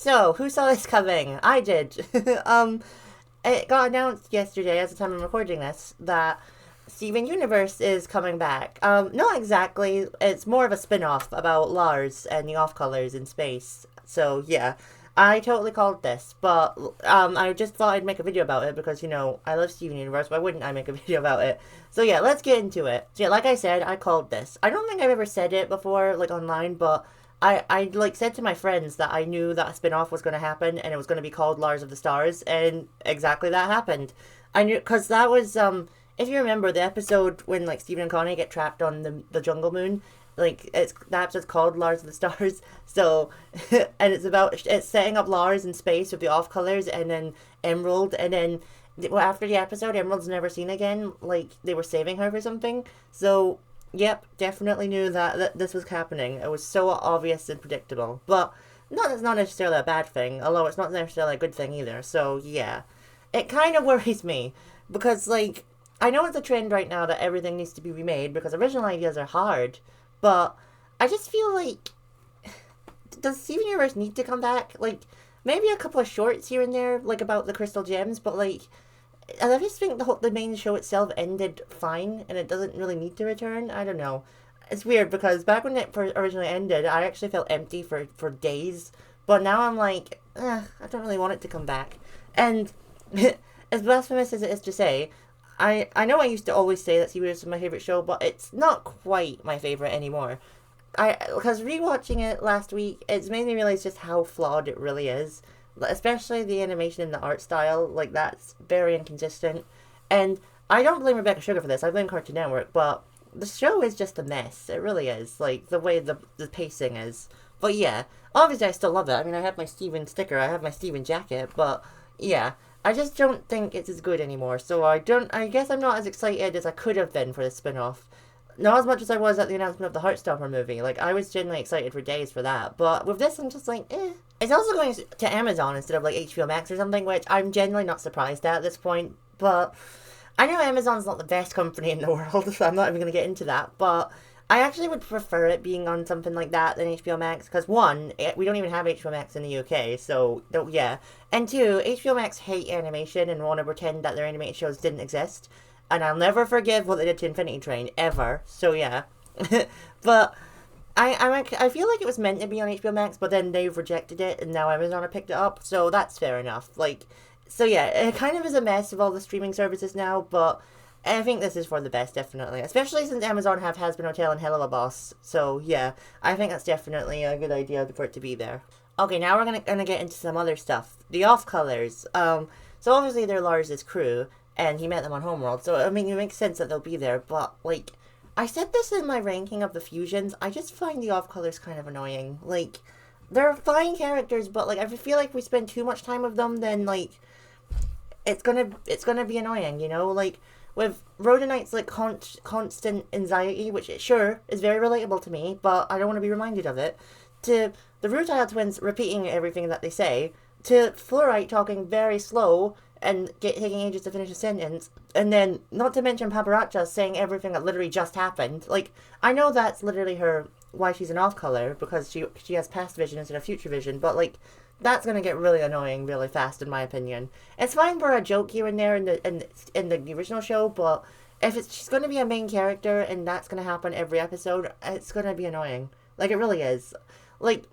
So, who saw this coming? I did. um, it got announced yesterday, as the time I'm recording this, that Steven Universe is coming back. Not exactly. It's more of a spin-off about Lars and the off-colors in space. So, yeah. I totally called this, but I just thought I'd make a video about it because, I love Steven Universe. Why wouldn't I make a video about it? So, yeah, let's get into it. So, yeah, like I said, I called this. I don't think I've ever said it before, like, online, but I like said to my friends that I knew that a spin-off was going to happen and it was going to be called Lars of the Stars, and exactly that happened. I knew, because that was if you remember the episode when like Stephen and Connie get trapped on the jungle moon, like it's that episode's called Lars of the Stars. So and it's setting up Lars in space with the off colors, and then Emerald, and then after the episode Emerald's never seen again, like they were saving her for something. So yep, definitely knew that this was happening. It was so obvious and predictable. But it's not necessarily a bad thing, although it's not necessarily a good thing either. So yeah. It kind of worries me because like I know it's a trend right now that everything needs to be remade because original ideas are hard, but I just feel like does Steven Universe need to come back? Like maybe a couple of shorts here and there, like about the crystal gems, but like I just think the main show itself ended fine, and it doesn't really need to return. I don't know. It's weird because back when it originally ended, I actually felt empty for days. But now I'm like, I don't really want it to come back. And as blasphemous as it is to say, I know I used to always say that Seaweed was my favorite show, but it's not quite my favorite anymore. Because rewatching it last week, it's made me realize just how flawed it really is, especially the animation and the art style. Like that's very inconsistent, and I don't blame Rebecca Sugar for this. I blame Cartoon Network, but the show is just a mess. It really is. Like the way the pacing is. But yeah, obviously I still love it. I mean, I have my Steven sticker, I have my Steven jacket, but yeah, I just don't think it's as good anymore. So I guess I'm not as excited as I could have been for the spin-off. Not as much as I was at the announcement of the Heartstopper movie. Like, I was genuinely excited for days for that. But with this, I'm just like, eh. It's also going to Amazon instead of, like, HBO Max or something, which I'm genuinely not surprised at this point. But I know Amazon's not the best company in the world, so I'm not even going to get into that. But I actually would prefer it being on something like that than HBO Max. Because, one, we don't even have HBO Max in the UK, so, yeah. And two, HBO Max hate animation and want to pretend that their animated shows didn't exist. And I'll never forgive what they did to Infinity Train, ever. So yeah. But I feel like it was meant to be on HBO Max, but then they've rejected it, and now Amazon have picked it up, so that's fair enough. Like, so yeah, it kind of is a mess of all the streaming services now, but I think this is for the best, definitely. Especially since Amazon have Has-Been Hotel and Hello a Boss. So yeah, I think that's definitely a good idea for it to be there. Okay, now we're gonna get into some other stuff. The off-colors. So obviously they're Lars's crew, and he met them on Homeworld, so I mean it makes sense that they'll be there, but like I said this in my ranking of the fusions, I just find the off colors kind of annoying. Like they're fine characters, but like I feel like if we spend too much time with them, then like it's gonna be annoying, like with Rhodonite's like constant anxiety, which it sure is very relatable to me, but I don't want to be reminded of it, to the Rutile twins repeating everything that they say, to Fluorite talking very slow and taking ages to finish a sentence, and then not to mention Paparacha saying everything that literally just happened. Like, I know that's literally why she's an off color, because she has past vision instead of future vision, but like that's gonna get really annoying really fast in my opinion. It's fine for a joke here and there in the original show, but if she's gonna be a main character and that's gonna happen every episode, it's gonna be annoying. Like it really is. Like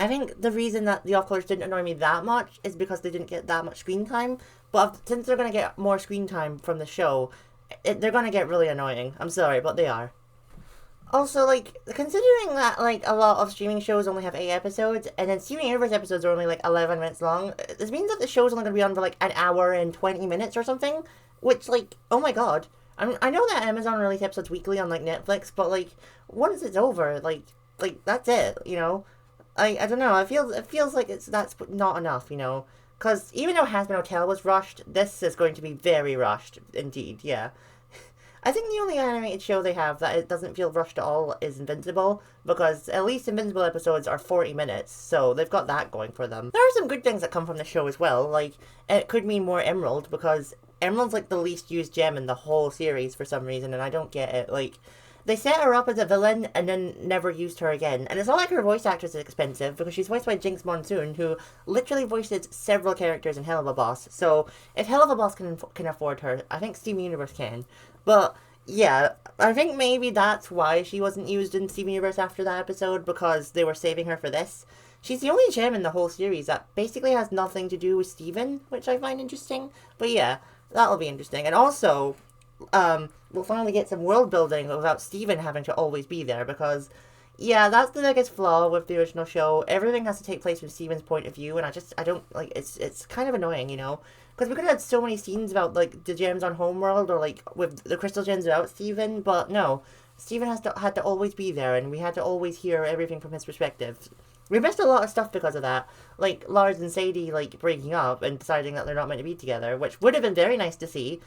I think the reason that the off-colors didn't annoy me that much is because they didn't get that much screen time. But since they're going to get more screen time from the show, they're going to get really annoying. I'm sorry, but they are. Also, like, considering that, like, a lot of streaming shows only have 8 episodes, and then Steven Universe episodes are only, like, 11 minutes long, this means that the show's only going to be on for, like, an hour and 20 minutes or something, which, like, oh my god. I know that Amazon releases episodes weekly on, like, Netflix, but, like, once it's over, like that's it, I don't know. It feels like that's not enough, Because even though Has-Been Hotel was rushed, this is going to be very rushed indeed. Yeah, I think the only animated show they have that it doesn't feel rushed at all is Invincible, because at least Invincible episodes are 40 minutes, so they've got that going for them. There are some good things that come from the show as well. Like it could mean more Emerald, because Emerald's like the least used gem in the whole series for some reason, and I don't get it. Like they set her up as a villain and then never used her again. And it's not like her voice actress is expensive, because she's voiced by Jinx Monsoon, who literally voices several characters in Hell of a Boss. So if Hell of a Boss can afford her, I think Steven Universe can. But yeah, I think maybe that's why she wasn't used in Steven Universe after that episode, because they were saving her for this. She's the only gem in the whole series that basically has nothing to do with Steven, which I find interesting. But yeah, that'll be interesting. And also, we'll finally get some world building without Steven having to always be there, because, yeah, that's the biggest flaw with the original show. Everything has to take place from Steven's point of view, and I don't, like, it's kind of annoying, you know? Because we could have had so many scenes about, like, the gems on Homeworld, or, like, with the crystal gems without Steven, but no. Steven had to always be there, and we had to always hear everything from his perspective. We missed a lot of stuff because of that, like Lars and Sadie, like, breaking up and deciding that they're not meant to be together, which would have been very nice to see.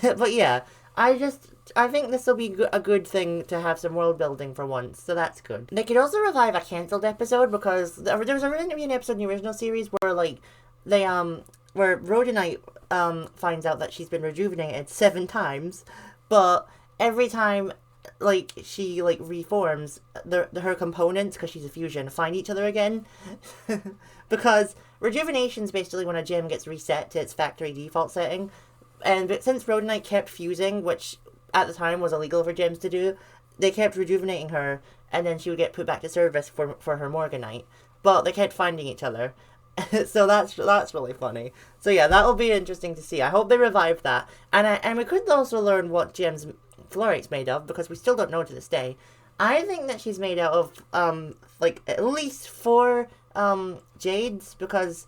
But yeah, I think this will be a good thing to have some world building for once, so that's good. They could also revive a cancelled episode, because there was originally an episode in the original series where, like, where Rhodonite, finds out that she's been rejuvenated 7 times, but every time, like, she, like, reforms, her components, because she's a fusion, find each other again. Because rejuvenation's basically when a gem gets reset to its factory default setting. And since Rhodonite kept fusing, which at the time was illegal for gems to do, they kept rejuvenating her, and then she would get put back to service for her Morganite. But they kept finding each other. So that's really funny. So yeah, that'll be interesting to see. I hope they revive that. And we could also learn what gems Florite's made of, because we still don't know to this day. I think that she's made out of, like, at least 4, jades, because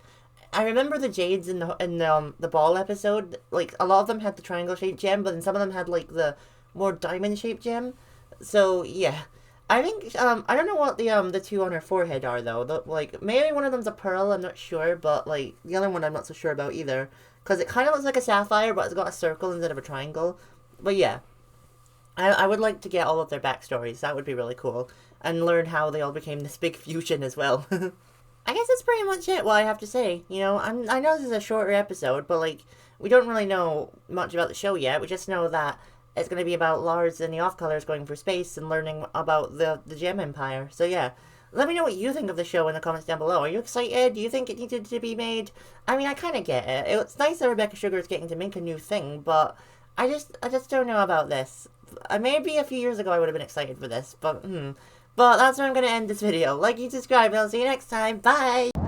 I remember the jades in the ball episode, like, a lot of them had the triangle-shaped gem, but then some of them had, like, the more diamond-shaped gem. So, yeah. I think, I don't know what the 2 on her forehead are, though. Like, maybe one of them's a pearl, I'm not sure, but, like, the other one I'm not so sure about either. Because it kind of looks like a sapphire, but it's got a circle instead of a triangle. But, yeah. I would like to get all of their backstories. That would be really cool. And learn how they all became this big fusion as well. I guess that's pretty much it, what I have to say. You know, I know this is a shorter episode, but, like, we don't really know much about the show yet. We just know that it's going to be about Lars and the Off-Colors going for space and learning about the Gem Empire. So, yeah. Let me know what you think of the show in the comments down below. Are you excited? Do you think it needed to be made? I mean, I kind of get it. It's nice that Rebecca Sugar is getting to make a new thing, but I just don't know about this. Maybe a few years ago I would have been excited for this, but But that's where I'm going to end this video. Like and subscribe, and I'll see you next time. Bye!